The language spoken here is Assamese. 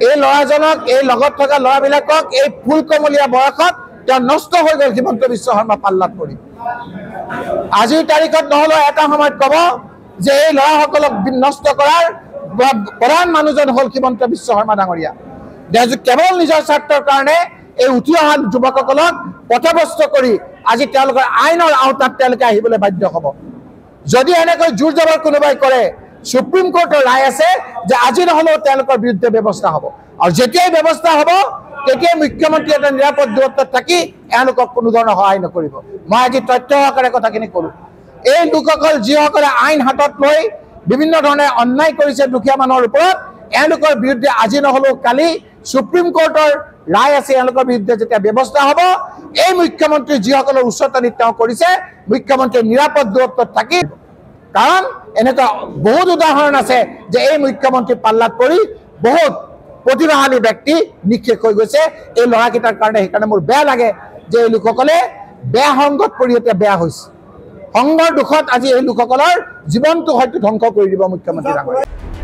এই ল'ৰাজনক এই লগত থকা ল'ৰাবিলাকক এই ফুলকমলীয়া বয়সত তেওঁ নষ্ট হৈ গ'ল হিমন্ত বিশ্ব শৰ্মা পাল্লাত পৰি। আজিৰ তাৰিখত নহ'লেও এটা সময়ত ক'ব যে এই ল'ৰাসকলক নষ্ট কৰাৰ প্ৰধান মানুহজন হ'ল হিমন্ত বিশ্ব শৰ্মা ডাঙৰীয়া। কেৱল নিজৰ স্বাৰ্থৰ কাৰণে এই উঠি অহা যুৱকসকলক পথভ্ৰষ্ট কৰি আজি তেওঁলোকৰ আইনৰ আওতাত তেওঁলোকে আহিবলৈ বাধ্য হ'ব। যদি এনেকৈ জোৰ জবৰ কোনোবাই কৰে, সুপ্ৰিম কোৰ্টৰ ৰায় আছে যে আজি নহ'লেও তেওঁলোকৰ বিৰুদ্ধে ব্যৱস্থা হ'ব, আৰু যেতিয়াই ব্যৱস্থা হ'ব তেতিয়াই মুখ্যমন্ত্ৰী এটা নিৰাপদ দূৰত্বত থাকি এওঁলোকক কোনো ধৰণৰ সহায় নকৰিব। মই আজি তথ্য সহকাৰে কথাখিনি ক'লোঁ। এই লোকসকল যিসকলে আইন হাতত লৈ বিভিন্ন ধৰণে অন্যায় কৰিছে দুখীয়া মানুহৰ ওপৰত, এওঁলোকৰ বিৰুদ্ধে আজি নহ'লেও কালি সুপ্ৰিম কোৰ্টৰ ৰায় আছে, এওঁলোকৰ বিৰুদ্ধে যেতিয়া ব্যৱস্থা হ'ব, এই মুখ্যমন্ত্ৰী যিসকলৰ উচ্চতনিত তেওঁ কৰিছে, মুখ্যমন্ত্ৰীৰ নিৰাপদ দূৰত্বত থাকি, কাৰণ এনেকুৱা বহুত উদাহৰণ আছে যে এই মুখ্যমন্ত্ৰী পাল্লাত পৰি বহুত প্ৰতিভাশালী ব্যক্তি নিক্ষেপ হৈ গৈছে এই ল'ৰাকেইটাৰ কাৰণে। সেইকাৰণে মোৰ বেয়া লাগে যে এই লোকসকলে বেয়া সংগত পৰি এতিয়া বেয়া হৈছে। সংগৰ দুখত আজি এই লোকসকলৰ জীৱনটো হয়তো ধ্বংস কৰি দিব মুখ্যমন্ত্ৰী ডাঙৰীয়াই।